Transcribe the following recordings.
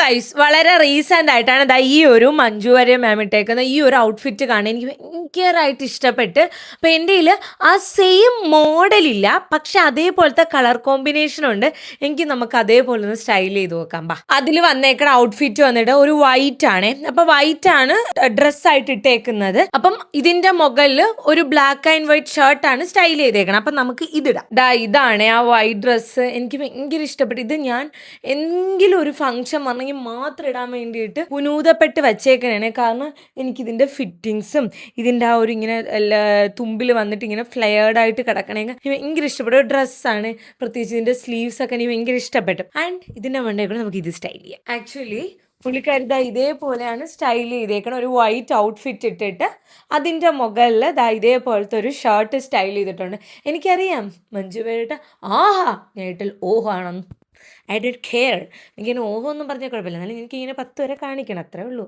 Guys വളരെ recent ആയിട്ടാണ് ദാ ഈ ഒരു മഞ്ജു വാര്യർ മാം ഇട്ടേക്കുന്ന ഈ ഒരു ഔട്ട്ഫിറ്റ് കാണാൻ എനിക്ക് ഭയങ്കരമായിട്ട് ഇഷ്ടപ്പെട്ട്. അപ്പം എൻ്റെ കയ്യിൽ ആ സെയിം മോഡലില്ല, പക്ഷെ അതേപോലത്തെ കളർ കോമ്പിനേഷൻ ഉണ്ട്. എനിക്ക് നമുക്ക് അതേപോലെ ഒന്ന് സ്റ്റൈൽ ചെയ്ത് നോക്കാം. അതിൽ വന്നേക്കണ ഔട്ട്ഫിറ്റ് വന്നിട്ട് ഒരു വൈറ്റ് ആണ്. അപ്പം വൈറ്റ് ആണ് ഡ്രസ്സായിട്ട് ഇട്ടേക്കുന്നത്. അപ്പം ഇതിൻ്റെ മുകളിൽ ഒരു ബ്ലാക്ക് ആൻഡ് വൈറ്റ് ഷർട്ടാണ് സ്റ്റൈൽ ചെയ്തേക്കണം. അപ്പം നമുക്ക് ഇതിടാം. ഇതാണ് ആ വൈറ്റ് ഡ്രസ്സ്. എനിക്ക് ഭയങ്കര ഇഷ്ടപ്പെട്ടു. ഇത് ഞാൻ എന്തെങ്കിലും ഒരു ഫംഗ്ഷൻ വന്നെങ്കിൽ മാത്രം ഇടാൻ വേണ്ടിയിട്ട് പുനൂതപ്പെട്ട് വച്ചേക്കണേ. കാരണം എനിക്കിതിൻ്റെ ഫിറ്റിങ്സും ഇതിൻ്റെ ആ ഒരു ഇങ്ങനെ തുമ്പിൽ വന്നിട്ട് ഇങ്ങനെ ഫ്ലെയർഡ് ആയിട്ട് കിടക്കണമെങ്കിൽ എനിക്ക് ഭയങ്കര ഇഷ്ടപ്പെട്ടു. ഡ്രസ്സാണ്, പ്രത്യേകിച്ച് ഇതിൻ്റെ സ്ലീവ്സ് ഒക്കെ എനിക്ക് ഭയങ്കര ഇഷ്ടപ്പെട്ടു. ആൻഡ് ഇതിൻ്റെ വേണ്ടേക്കൂടെ നമുക്ക് ഇത് സ്റ്റൈൽ ചെയ്യാം. ആക്ച്വലി പുള്ളിക്കാരി ഇതേപോലെയാണ് സ്റ്റൈൽ ചെയ്തേക്കണം. ഒരു വൈറ്റ് ഔട്ട്ഫിറ്റ് ഇട്ടിട്ട് അതിൻ്റെ മുകളിൽ ഇതേപോലത്തെ ഒരു ഷർട്ട് സ്റ്റൈൽ ചെയ്തിട്ടുണ്ട്. എനിക്കറിയാം മഞ്ജു വാര്യർ ആഹാ ഞാൻ ഓഹോ ആണെന്ന്. I did care. എനിക്കിങ്ങനെ ഓഹോ ഒന്നും പറഞ്ഞാൽ കുഴപ്പമില്ല, എന്നാലും എനിക്കിങ്ങനെ 10 വരെ കാണിക്കണം, അത്രേ ഉള്ളൂ.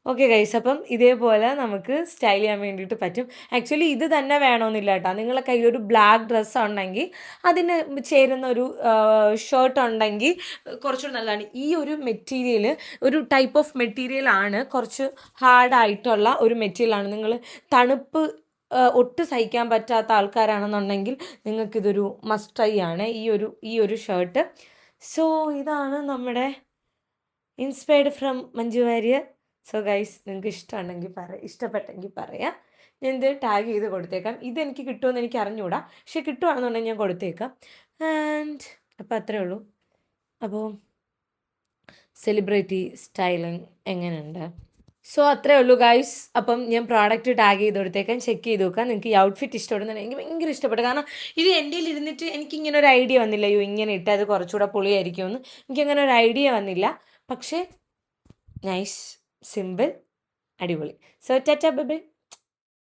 ഓക്കെ ഗൈസ്, അപ്പം ഇതേപോലെ നമുക്ക് സ്റ്റൈൽ ചെയ്യാൻ വേണ്ടിയിട്ട് പറ്റും. ആക്ച്വലി ഇത് തന്നെ വേണമെന്നില്ല കേട്ടോ. നിങ്ങളുടെ കയ്യിൽ ഒരു ബ്ലാക്ക് ഡ്രസ്സ് ഉണ്ടെങ്കിൽ അതിന് ചേരുന്ന ഒരു ഷർട്ട് ഉണ്ടെങ്കിൽ കുറച്ചുകൂടി നല്ലതാണ്. ഈ ഒരു മെറ്റീരിയൽ ഒരു ടൈപ്പ് ഓഫ് മെറ്റീരിയലാണ്, കുറച്ച് ഹാർഡായിട്ടുള്ള ഒരു മെറ്റീരിയലാണ്. നിങ്ങൾ തണുപ്പ് ഒട്ടും സഹിക്കാൻ പറ്റാത്ത ആൾക്കാരാണെന്നുണ്ടെങ്കിൽ നിങ്ങൾക്കിതൊരു മസ്റ്റ് ട്രൈ ആണ് ഈ ഒരു ഷർട്ട്. സോ ഇതാണ് നമ്മുടെ inspired from Manju Warrier. So guys, നിങ്ങൾക്ക് ഇഷ്ടപ്പെട്ടെങ്കിൽ പറയാം. ഞാൻ ഇത് ടാഗ് ചെയ്ത് കൊടുത്തേക്കാം. ഇതെനിക്ക് കിട്ടുമെന്ന് എനിക്ക് അറിഞ്ഞുകൂടാ, പക്ഷെ കിട്ടുകയാണെന്നുണ്ടെങ്കിൽ ഞാൻ കൊടുത്തേക്കാം. ആൻഡ് അപ്പോൾ അത്രേ ഉള്ളൂ. അപ്പോൾ സെലിബ്രിറ്റി സ്റ്റൈലിങ് എങ്ങനെയുണ്ട്? സോ അത്രേ ഉള്ളൂ ഗൈസ്. അപ്പം ഞാൻ പ്രോഡക്റ്റ് ടാഗ് ചെയ്ത് കൊടുത്തേക്കാം, ചെക്ക് ചെയ്ത് നോക്കാം. നിങ്ങൾക്ക് ഈ ഔട്ട്ഫിറ്റ് ഇഷ്ടപ്പെടുന്നുണ്ടെങ്കിൽ എനിക്ക് ഭയങ്കര ഇഷ്ടപ്പെട്ടു. കാരണം ഇത് എൻ്റെ ഇരുന്നിട്ട് എനിക്കിങ്ങനെ ഒരു ഐഡിയ വന്നില്ല, ഇങ്ങനെ ഇട്ടത് കുറച്ചുകൂടെ പൊളിയായിരിക്കുമെന്ന് എനിക്കങ്ങനെ ഒരു ഐഡിയ വന്നില്ല. പക്ഷേ നൈസ്, സിമ്പിൾ, അടിപൊളി. So tata bye bye.